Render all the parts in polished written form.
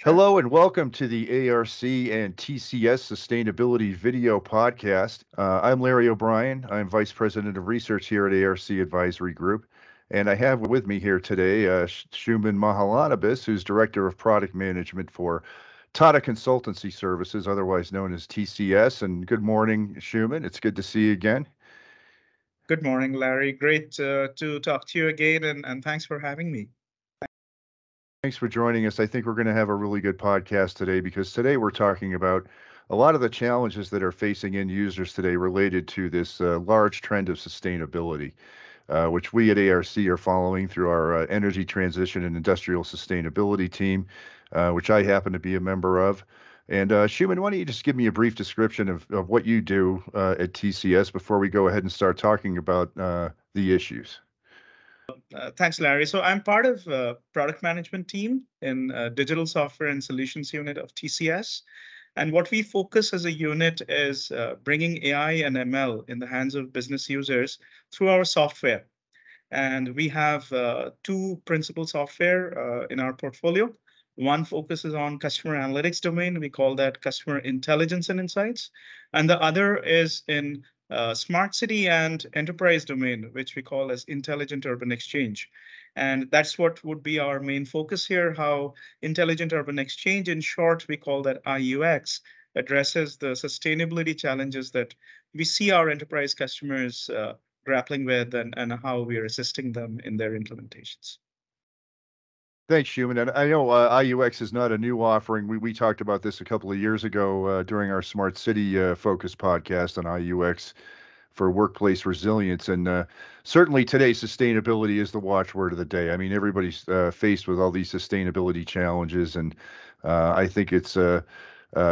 Sure. Hello and welcome to the ARC and TCS Sustainability Video Podcast. I'm Larry O'Brien. I'm Vice President of Research here at ARC Advisory Group. And I have with me here today Shuman Mahalanobis, who's Director of Product Management for Tata Consultancy Services, otherwise known as TCS. And good morning, Shuman. It's good to see you again. Good morning, Larry. Great to talk to you again, and thanks for having me. Thanks for joining us. I think we're going to have a really good podcast today because today we're talking about a lot of the challenges that are facing end users today related to this large trend of sustainability, which we at ARC are following through our energy transition and industrial sustainability team, which I happen to be a member of. And Shuman, why don't you just give me a brief description of what you do at TCS before we go ahead and start talking about the issues? Thanks, Larry. So I'm part of product management team in digital software and solutions unit of TCS. And what we focus as a unit is bringing AI and ML in the hands of business users through our software. And we have two principal software in our portfolio. One focuses on customer analytics domain. We call that customer intelligence and insights. And the other is in smart city and enterprise domain, which we call as intelligent urban exchange. And that's what would be our main focus here, how intelligent urban exchange, in short, we call that IUX, addresses the sustainability challenges that we see our enterprise customers grappling with and how we are assisting them in their implementations. Thanks, Shuman. And I know IUX is not a new offering. We talked about this a couple of years ago during our Smart City Focus podcast on IUX for workplace resilience. And certainly today, sustainability is the watchword of the day. I mean, everybody's faced with all these sustainability challenges, and I think it's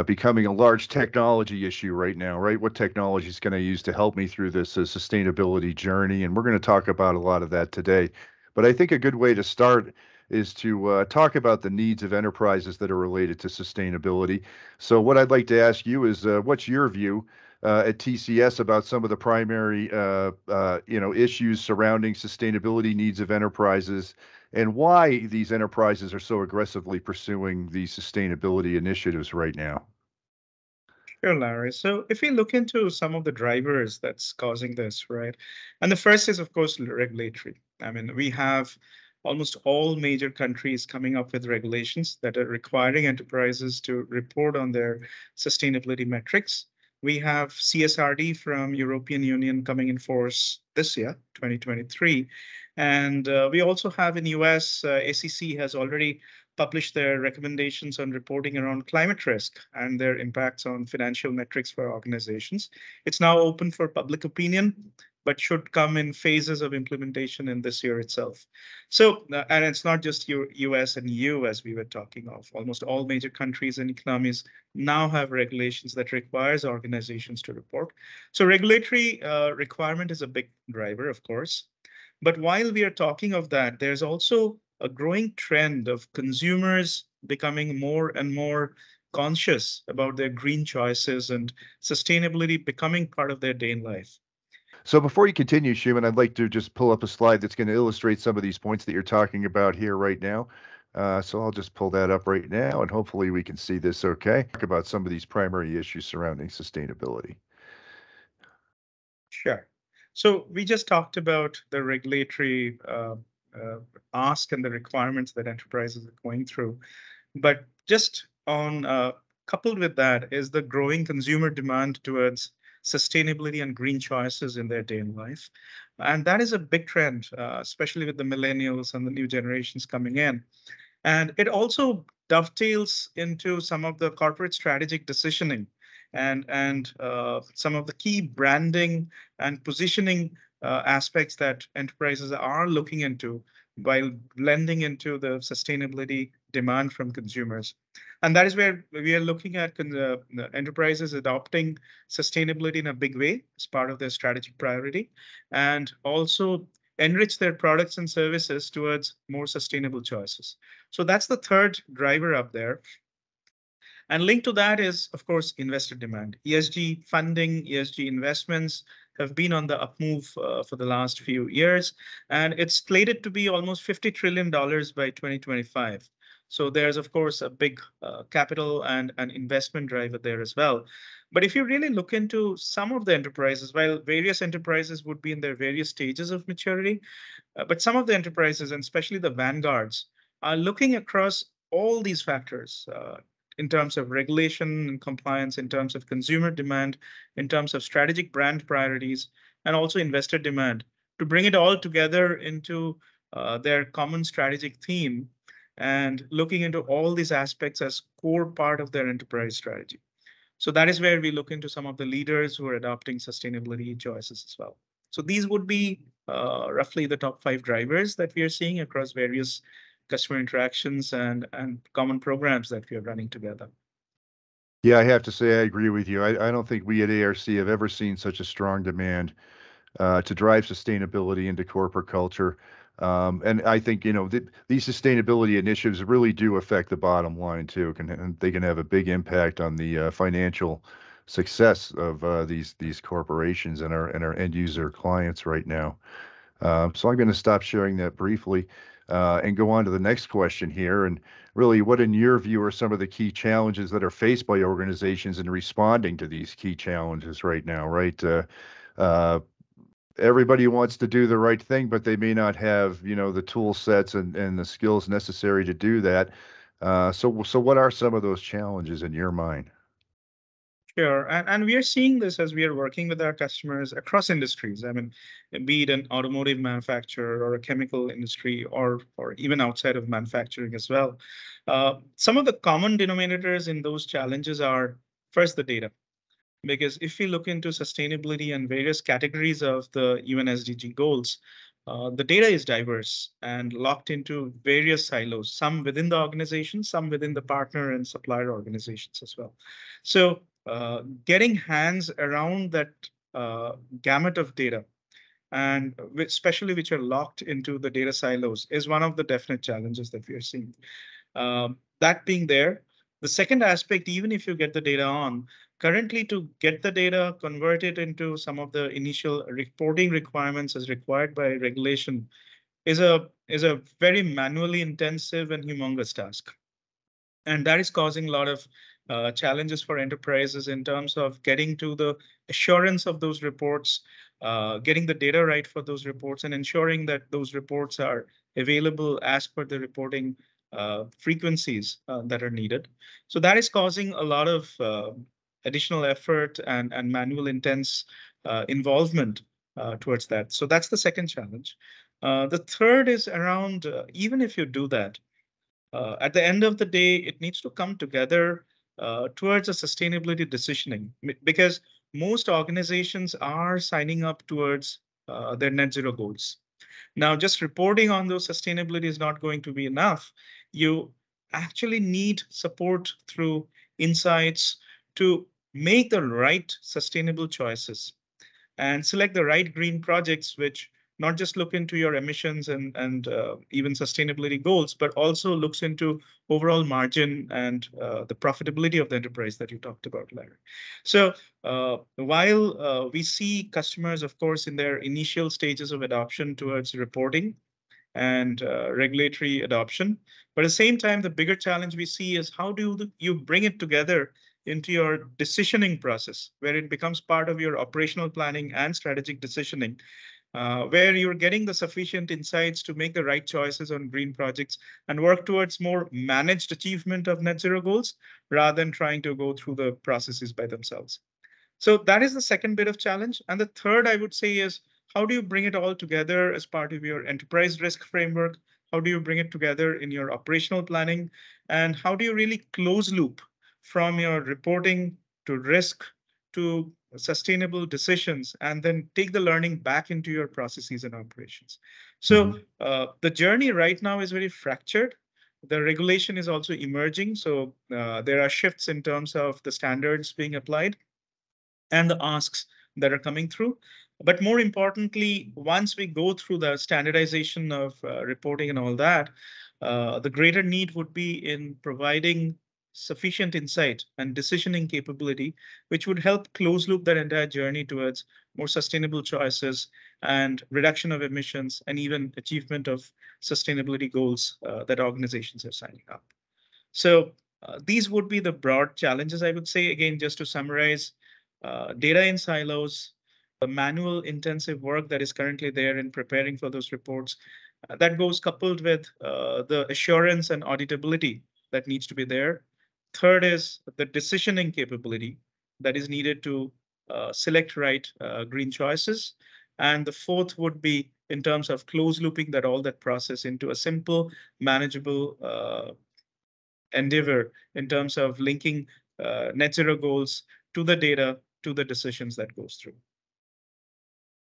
becoming a large technology issue right now, right? What technology is going to use to help me through this sustainability journey? And we're going to talk about a lot of that today. But I think a good way to start is to talk about the needs of enterprises that are related to sustainability. So, what I'd like to ask you is, what's your view at TCS about some of the primary, issues surrounding sustainability needs of enterprises, and why these enterprises are so aggressively pursuing these sustainability initiatives right now? Sure, Larry. So if we look into some of the drivers that's causing this, right? And the first is, of course, regulatory. I mean, we have almost all major countries coming up with regulations that are requiring enterprises to report on their sustainability metrics. We have CSRD from European Union coming in force this year, 2023. And we also have in US, ACC has already published their recommendations on reporting around climate risk and their impacts on financial metrics for organizations. It's now open for public opinion, but should come in phases of implementation in this year itself. So, and it's not just US and EU, as we were talking of. Almost all major countries and economies now have regulations that requires organizations to report. So regulatory requirement is a big driver, of course. But while we are talking of that, there's also a growing trend of consumers becoming more and more conscious about their green choices and sustainability becoming part of their day in life. So before you continue, Shuman, I'd like to just pull up a slide that's going to illustrate some of these points that you're talking about here right now. So I'll just pull that up right now, and hopefully we can see this okay. Talk about some of these primary issues surrounding sustainability. Sure. So we just talked about the regulatory uh, ask and the requirements that enterprises are going through. But just on coupled with that is the growing consumer demand towards sustainability and green choices in their day in life. And that is a big trend, especially with the millennials and the new generations coming in. And it also dovetails into some of the corporate strategic decisioning and some of the key branding and positioning aspects that enterprises are looking into while blending into the sustainability demand from consumers. And that is where we are looking at enterprises adopting sustainability in a big way as part of their strategic priority, and also enrich their products and services towards more sustainable choices. So that's the third driver up there. And linked to that is, of course, investor demand. ESG funding, ESG investments have been on the up move for the last few years, and it's slated to be almost $50 trillion by 2025. So there's, of course, a big capital and an investment driver there as well. But if you really look into some of the enterprises, while various enterprises would be in their various stages of maturity, but some of the enterprises, and especially the vanguards, are looking across all these factors in terms of regulation and compliance, in terms of consumer demand, in terms of strategic brand priorities, and also investor demand to bring it all together into their common strategic theme and looking into all these aspects as core part of their enterprise strategy. So that is where we look into some of the leaders who are adopting sustainability choices as well. So these would be roughly the top five drivers that we are seeing across various customer interactions and common programs that we are running together. Yeah, I have to say I agree with you. I don't think we at ARC have ever seen such a strong demand to drive sustainability into corporate culture. And I think, these sustainability initiatives really do affect the bottom line too. And they can have a big impact on the financial success of these corporations and our end user clients right now. So I'm going to stop sharing that briefly and go on to the next question here. And really, what in your view are some of the key challenges that are faced by organizations in responding to these key challenges right now, right? Uh, Everybody wants to do the right thing, but they may not have, the tool sets and the skills necessary to do that. So what are some of those challenges in your mind? Sure. And we are seeing this as we are working with our customers across industries. I mean, be it an automotive manufacturer or a chemical industry or even outside of manufacturing as well. Some of the common denominators in those challenges are first the data. Because if we look into sustainability and various categories of the UN SDG goals, the data is diverse and locked into various silos, some within the organization, some within the partner and supplier organizations as well. So, getting hands around that gamut of data, and especially which are locked into the data silos, is one of the definite challenges that we are seeing. That being there, the second aspect, even if you get the data on, currently to get the data, convert it into some of the initial reporting requirements as required by regulation is a very manually intensive and humongous task. And that is causing a lot of challenges for enterprises in terms of getting to the assurance of those reports, getting the data right for those reports, and ensuring that those reports are available as per the reporting frequencies that are needed. So that is causing a lot of additional effort and manual intense involvement towards that. So that's the second challenge. The third is around even if you do that, at the end of the day, it needs to come together towards a sustainability decisioning because most organizations are signing up towards their net zero goals. Now, just reporting on those sustainability is not going to be enough. You actually need support through insights to make the right sustainable choices and select the right green projects which not just look into your emissions and even sustainability goals, but also looks into overall margin and the profitability of the enterprise that you talked about, Larry. So while we see customers, of course, in their initial stages of adoption towards reporting and regulatory adoption. But at the same time, the bigger challenge we see is how do you bring it together into your decisioning process, where it becomes part of your operational planning and strategic decisioning, where you're getting the sufficient insights to make the right choices on green projects and work towards more managed achievement of net zero goals rather than trying to go through the processes by themselves. So that is the second bit of challenge. And the third, I would say, is how do you bring it all together as part of your enterprise risk framework? How do you bring it together in your operational planning? And how do you really close loop from your reporting to risk to sustainable decisions and then take the learning back into your processes and operations? So Mhm. the journey right now is very fractured. The regulation is also emerging. So there are shifts in terms of the standards being applied and the asks that are coming through. But more importantly, once we go through the standardization of reporting and all that, the greater need would be in providing sufficient insight and decisioning capability, which would help close loop that entire journey towards more sustainable choices and reduction of emissions and even achievement of sustainability goals that organizations are signing up. So these would be the broad challenges, I would say. Again, just to summarize, data in silos, the manual intensive work that is currently there in preparing for those reports, that goes coupled with the assurance and auditability that needs to be there. Third is the decisioning capability that is needed to select right green choices. And the fourth would be in terms of close looping that all that process into a simple, manageable endeavor in terms of linking net zero goals to the data to the decisions that goes through.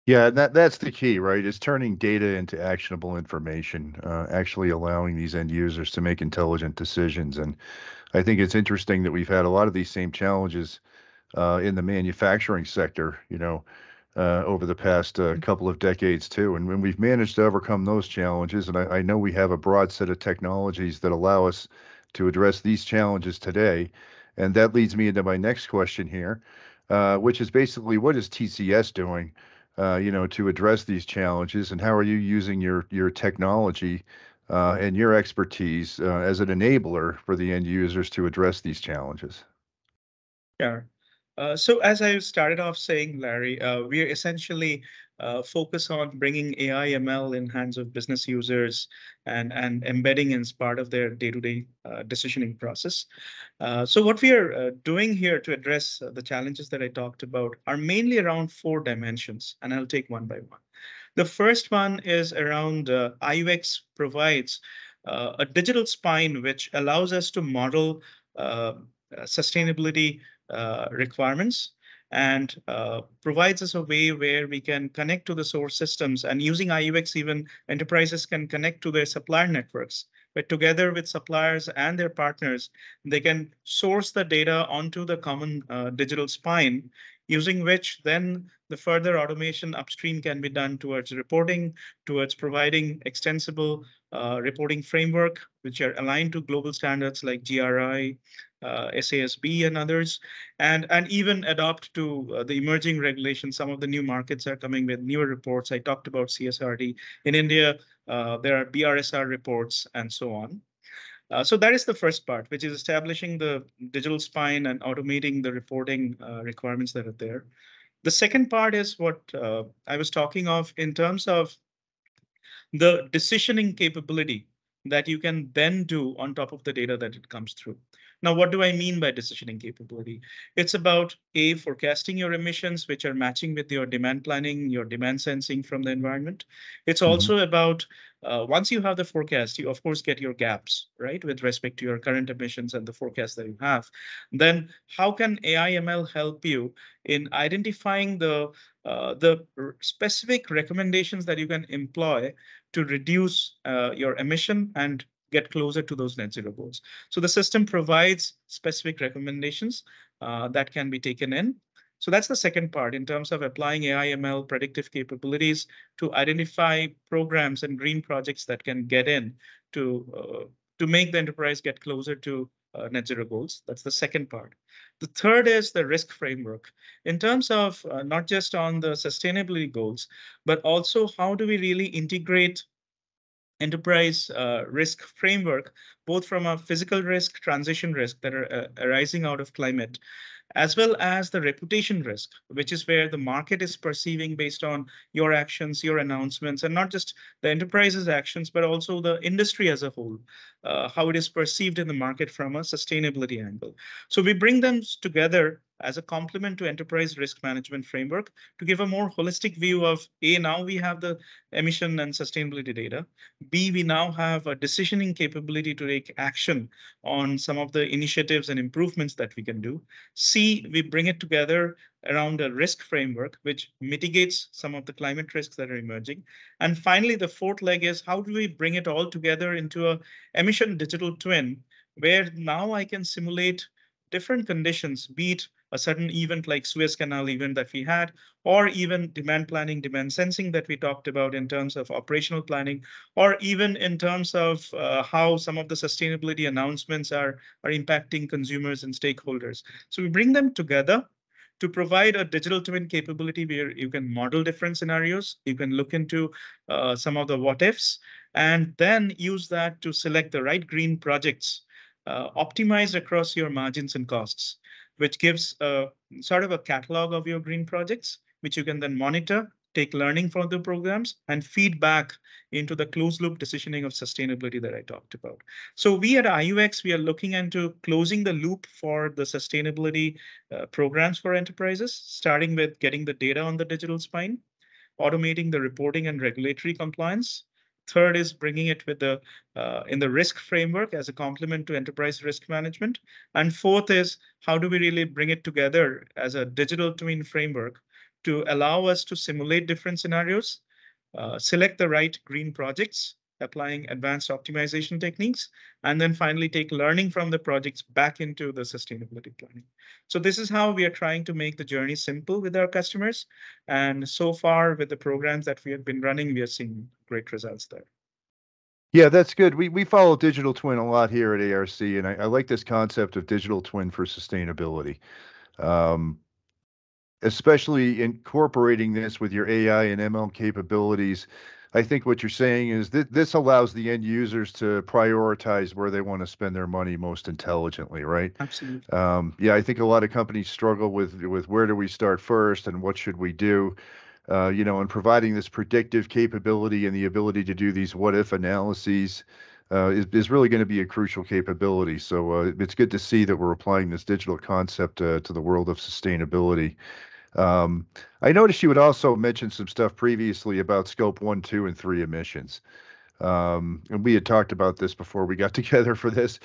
Yeah, that's the key, right? Is turning data into actionable information, actually allowing these end users to make intelligent decisions. And I think it's interesting that we've had a lot of these same challenges in the manufacturing sector, over the past couple of decades too. And when we've managed to overcome those challenges, and I know we have a broad set of technologies that allow us to address these challenges today. And that leads me into my next question here, which is basically what is TCS doing, to address these challenges, and how are you using your technology and your expertise as an enabler for the end users to address these challenges? Sure. So as I started off saying, Larry, we are essentially focus on bringing AI ML in hands of business users and embedding as part of their day-to-day decisioning process. So what we are doing here to address the challenges that I talked about are mainly around four dimensions, and I'll take one by one. The first one is around IUX provides a digital spine which allows us to model sustainability requirements and provides us a way where we can connect to the source systems. And using IUX, even enterprises can connect to their supplier networks. But together with suppliers and their partners, they can source the data onto the common digital spine, using which then the further automation upstream can be done towards reporting, towards providing extensible reporting framework, which are aligned to global standards like GRI, SASB, and others, and even adopt to the emerging regulations. Some of the new markets are coming with newer reports. I talked about CSRD. In India, there are BRSR reports and so on. So that is the first part, which is establishing the digital spine and automating the reporting requirements that are there. The second part is what I was talking of in terms of the decisioning capability that you can then do on top of the data that it comes through. Now, what do I mean by decisioning capability? It's about A, forecasting your emissions, which are matching with your demand planning, your demand sensing from the environment. It's Hmm. also about once you have the forecast, you of course get your gaps, right, with respect to your current emissions and the forecast that you have. Then, how can AI ML help you in identifying the specific recommendations that you can employ to reduce your emission and get closer to those net zero goals. So the system provides specific recommendations that can be taken in. So that's the second part in terms of applying AI ML predictive capabilities to identify programs and green projects that can get in to make the enterprise get closer to net zero goals. That's the second part. The third is the risk framework in terms of not just on the sustainability goals, but also how do we really integrate enterprise risk framework, both from a physical risk, transition risk that are arising out of climate, as well as the reputation risk, which is where the market is perceiving based on your actions, your announcements, and not just the enterprise's actions, but also the industry as a whole, how it is perceived in the market from a sustainability angle. So we bring them together as a complement to enterprise risk management framework to give a more holistic view of A, now we have the emission and sustainability data. B, we now have a decisioning capability to take action on some of the initiatives and improvements that we can do. C, we bring it together around a risk framework, which mitigates some of the climate risks that are emerging. And finally, the fourth leg is how do we bring it all together into a emission digital twin, where now I can simulate different conditions, be it a sudden event like Suez Canal event that we had, or even demand planning, demand sensing that we talked about in terms of operational planning, or even in terms of how some of the sustainability announcements are impacting consumers and stakeholders. So we bring them together to provide a digital twin capability where you can model different scenarios, you can look into some of the what ifs, and then use that to select the right green projects optimized across your margins and costs, which gives a sort of a catalog of your green projects, which you can then monitor, take learning from the programs, and feed back into the closed loop decisioning of sustainability that I talked about. So we at IUX, we are looking into closing the loop for the sustainability programs for enterprises, starting with getting the data on the digital spine, automating the reporting and regulatory compliance. Third is bringing it with the in the risk framework as a complement to enterprise risk management. And fourth is how do we really bring it together as a digital twin framework to allow us to simulate different scenarios, select the right green projects, applying advanced optimization techniques, and then finally take learning from the projects back into the sustainability planning. So this is how we are trying to make the journey simple with our customers. And so far, with the programs that we have been running, we are seeing great results there. Yeah, that's good. We follow digital twin a lot here at ARC, and I like this concept of digital twin for sustainability. Um, Especially incorporating this with your AI and ML capabilities. I think what you're saying is that this allows the end users to prioritize where they want to spend their money most intelligently, right? Absolutely. Yeah, I think a lot of companies struggle with where do we start first and what should we do? And providing this predictive capability and the ability to do these what if analyses is really going to be a crucial capability. So it's good to see that we're applying this digital concept to the world of sustainability. Um, I noticed you had also mentioned some stuff previously about scope one, two, and three emissions. And we had talked about this before we got together for this.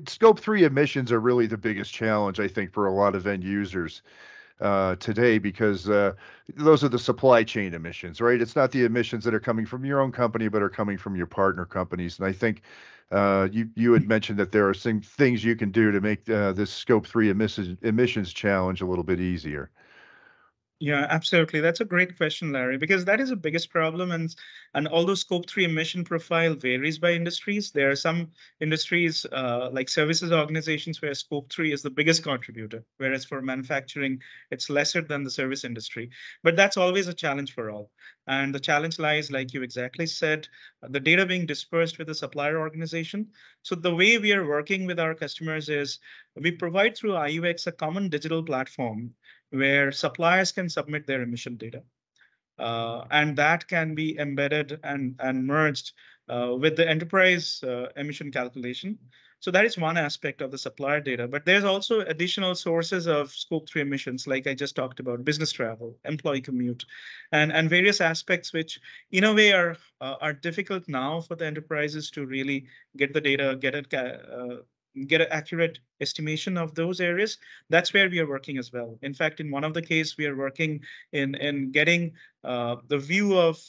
Scope three emissions are really the biggest challenge, I think, for a lot of end users today because those are the supply chain emissions, right? It's not the emissions that are coming from your own company, but are coming from your partner companies. And I think you had mentioned that there are some things you can do to make this scope three emissions challenge a little bit easier. Yeah, absolutely. That's a great question, Larry, because that is the biggest problem. And although scope three emission profile varies by industries, there are some industries like services organizations where scope three is the biggest contributor, whereas for manufacturing, it's lesser than the service industry. But that's always a challenge for all. And the challenge lies, like you exactly said, the data being dispersed with the supplier organization. So the way we are working with our customers is we provide through IUX a common digital platform where suppliers can submit their emission data. And that can be embedded and merged with the enterprise emission calculation. So that is one aspect of the supplier data. But there's also additional sources of scope three emissions, like I just talked about, business travel, employee commute, and various aspects which, in a way, are difficult now for the enterprises to really get the data, get an accurate estimation of those areas. That's where we are working as well. In fact, in one of the case, we are working in getting the view of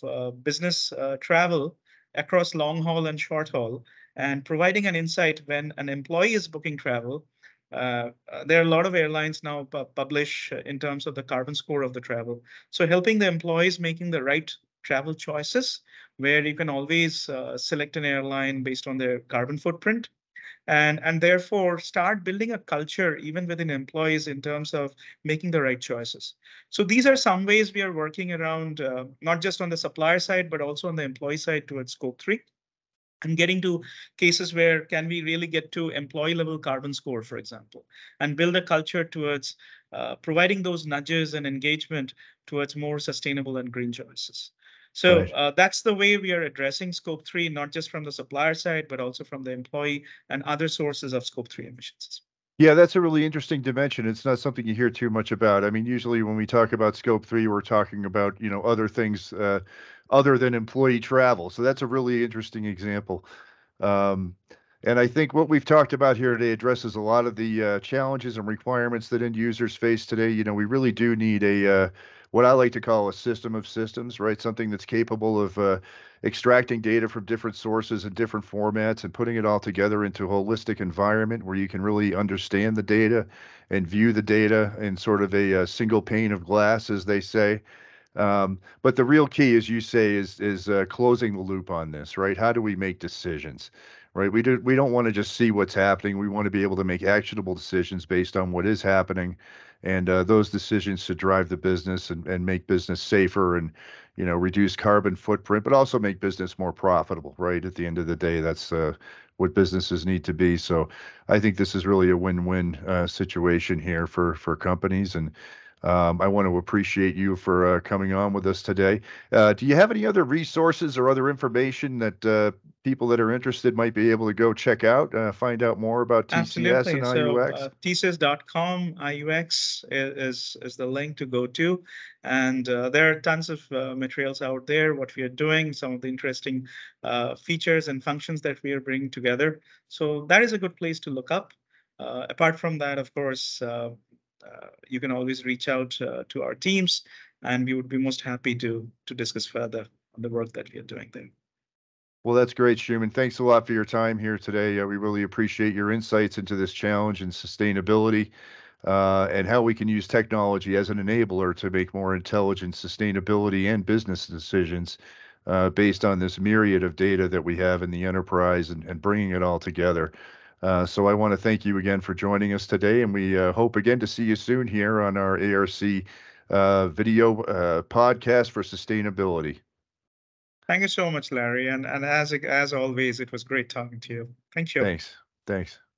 business travel across long haul and short haul, and providing an insight when an employee is booking travel. There are a lot of airlines now publish in terms of the carbon score of the travel. So helping the employees making the right travel choices, where you can always select an airline based on their carbon footprint, and therefore start building a culture even within employees in terms of making the right choices. So these are some ways we are working around, not just on the supplier side but also on the employee side towards scope 3, and getting to cases where can we really get to employee level carbon score, for example, and build a culture towards providing those nudges and engagement towards more sustainable and green choices. So Right. that's the way we are addressing scope 3, not just from the supplier side but also from the employee and other sources of scope 3 emissions. Yeah, that's a really interesting dimension. It's not something you hear too much about. I mean, usually when we talk about scope three, we're talking about, other things other than employee travel. So that's a really interesting example. Um, and I think what we've talked about here today addresses a lot of the challenges and requirements that end users face today. We really do need what I like to call a system of systems, right? Something that's capable of extracting data from different sources and different formats and putting it all together into a holistic environment where you can really understand the data and view the data in sort of a single pane of glass, as they say. But the real key, as you say, is closing the loop on this, right? How do we make decisions, right? We don't want to just see what's happening. We want to be able to make actionable decisions based on what is happening, and those decisions to drive the business and make business safer and reduce carbon footprint, but also make business more profitable. Right at the end of the day, that's what businesses need to be. So I think this is really a win-win situation here for companies and. I want to appreciate you for coming on with us today. Do you have any other resources or other information that people that are interested might be able to go check out, find out more about TCS Absolutely. and So IUX? thesis.com IUX is the link to go to. And there are tons of materials out there, what we are doing, some of the interesting features and functions that we are bringing together. So that is a good place to look up. Apart from that, of course, you can always reach out to our teams, and we would be most happy to discuss further on the work that we are doing there. Well, that's great, Schumann. Thanks a lot for your time here today. We really appreciate your insights into this challenge and sustainability, and how we can use technology as an enabler to make more intelligent sustainability and business decisions based on this myriad of data that we have in the enterprise and bringing it all together. So I want to thank you again for joining us today, and we hope again to see you soon here on our ARC video podcast for sustainability. Thank you so much, Larry. And as always, it was great talking to you. Thank you. Thanks. Thanks.